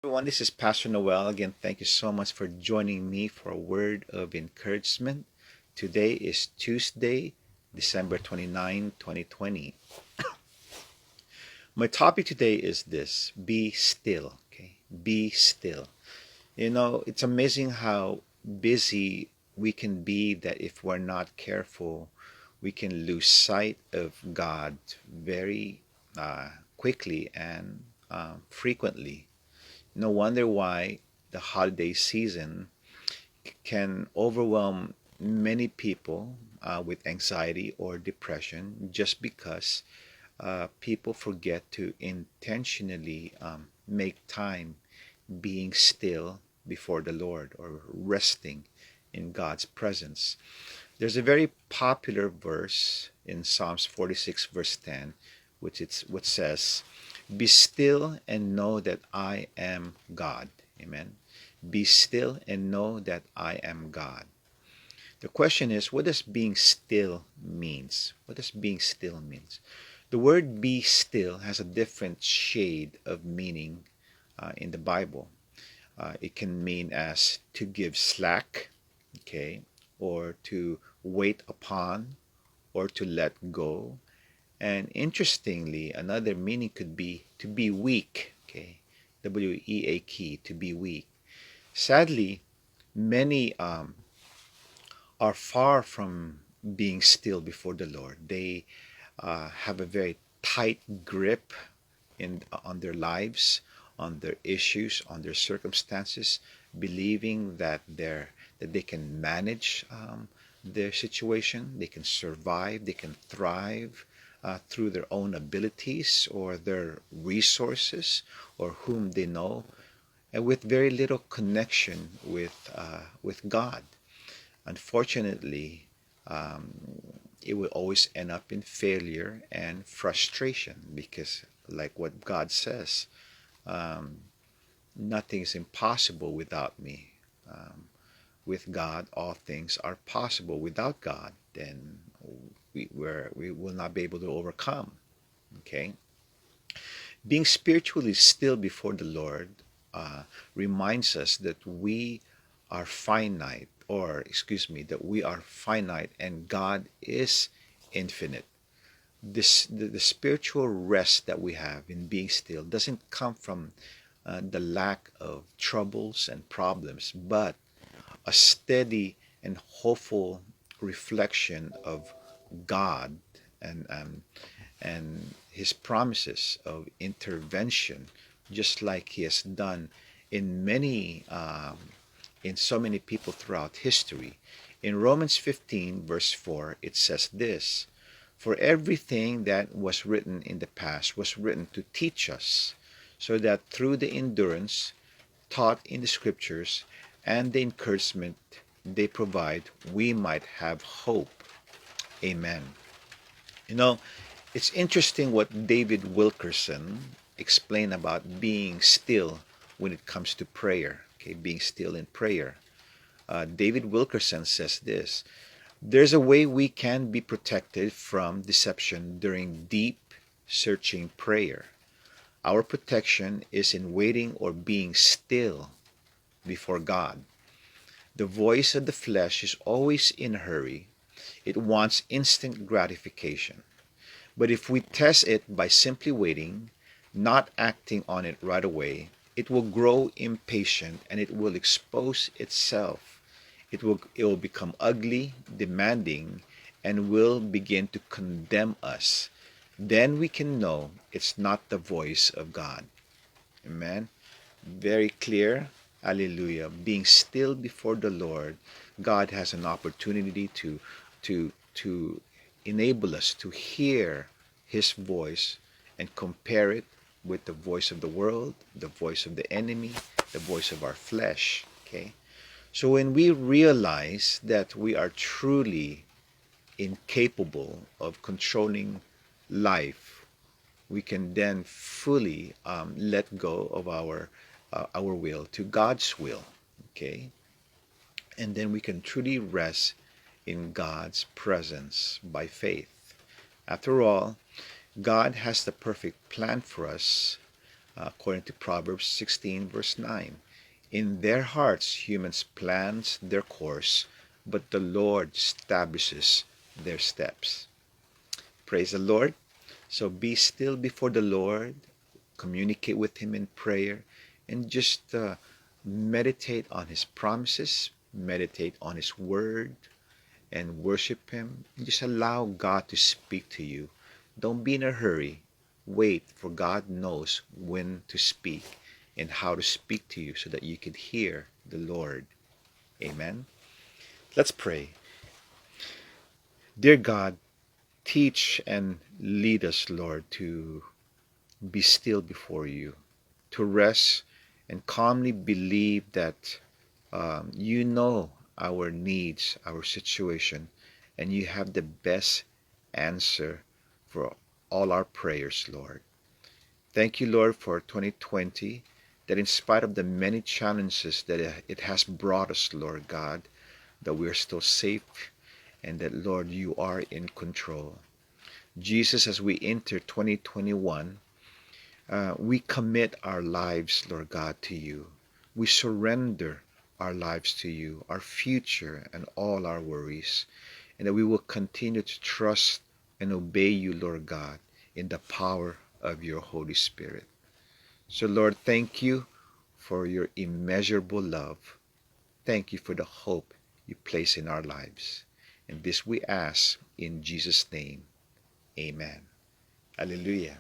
Everyone, this is Pastor Noel. Again, thank you so much for joining me for a word of encouragement. Today is Tuesday, December 29, 2020. My topic today is this: be still. Okay, be still. It's amazing how busy we can be that if we're not careful, we can lose sight of God very quickly and frequently. No wonder why the holiday season can overwhelm many people with anxiety or depression just because people forget to intentionally make time being still before the Lord or resting in God's presence. There's a very popular verse in Psalms 46, verse 10, which says, "Be still and know that I am God." Amen. Be still and know that I am God. The question is, what does being still means? What does being still means? The word "be still" has a different shade of meaning in the Bible. It can mean as to give slack, okay, or to wait upon, or to let go. And interestingly, another meaning could be to be weak, okay, WEAK, to be weak. Sadly, many are far from being still before the Lord. They have a very tight grip on their lives, on their issues, on their circumstances, believing that they can manage their situation, they can survive, they can thrive through their own abilities or their resources or whom they know, and with very little connection with God. Unfortunately, it will always end up in failure and frustration because, like what God says, um, nothing is impossible without me. With God, all things are possible. Without God, then we will not be able to overcome. Okay, being spiritually still before the Lord reminds us that we are finite, or excuse me, that we are finite and God is infinite. The spiritual rest that we have in being still doesn't come from the lack of troubles and problems, but a steady and hopeful reflection of God and His promises of intervention, just like He has done in in so many people throughout history. In Romans 15, verse 4, it says this: "For everything that was written in the past was written to teach us, so that through the endurance taught in the Scriptures and the encouragement they provide, we might have hope." Amen. You know, it's interesting what David Wilkerson explained about being still when it comes to prayer. Okay, being still in prayer. David Wilkerson says this: "There's a way we can be protected from deception during deep, searching prayer. Our protection is in waiting or being still before God. The voice of the flesh is always in a hurry. It wants instant gratification. But if we test it by simply waiting, not acting on it right away, it will grow impatient and it will expose itself. It will become ugly, demanding, and will begin to condemn us. Then we can know it's not the voice of God." Amen. Very clear. Hallelujah. Being still before the Lord, God has an opportunity to enable us to hear His voice and compare it with the voice of the world, the voice of the enemy, the voice of our flesh. Okay? So when we realize that we are truly incapable of controlling life, we can then fully let go of our will to God's will. Okay? And then we can truly rest in God's presence by faith. After all, God has the perfect plan for us, according to Proverbs 16, verse 9. In their hearts, humans plans their course, but the Lord establishes their steps. Praise the Lord. So be still before the Lord, communicate with Him in prayer, and just meditate on His promises, meditate on His word, and worship Him. Just allow God to speak to you. Don't be in a hurry. Wait, for God knows when to speak and how to speak to you so that you can hear the Lord. Amen. Let's pray. Dear God, teach and lead us, Lord, to be still before you, to rest and calmly believe that you know our needs, our situation, and you have the best answer for all our prayers, Lord. Thank you, Lord, for 2020, that in spite of the many challenges that it has brought us, Lord God, that we are still safe and that, Lord, you are in control. Jesus, as we enter 2021, we commit our lives, Lord God, to you. We surrender our lives to you, our future and all our worries, and that we will continue to trust and obey you, Lord God, in the power of your Holy Spirit. So, Lord, thank you for your immeasurable love. Thank you for the hope you place in our lives. And this we ask in Jesus' name. Amen. Hallelujah.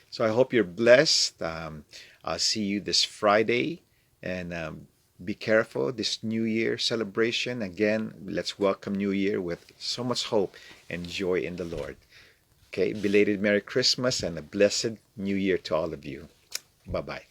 So I hope you're blessed. I'll see you this Friday. And be careful this New Year celebration. Again, let's welcome New Year with so much hope and joy in the Lord. Okay, belated Merry Christmas and a blessed New Year to all of you. Bye-bye.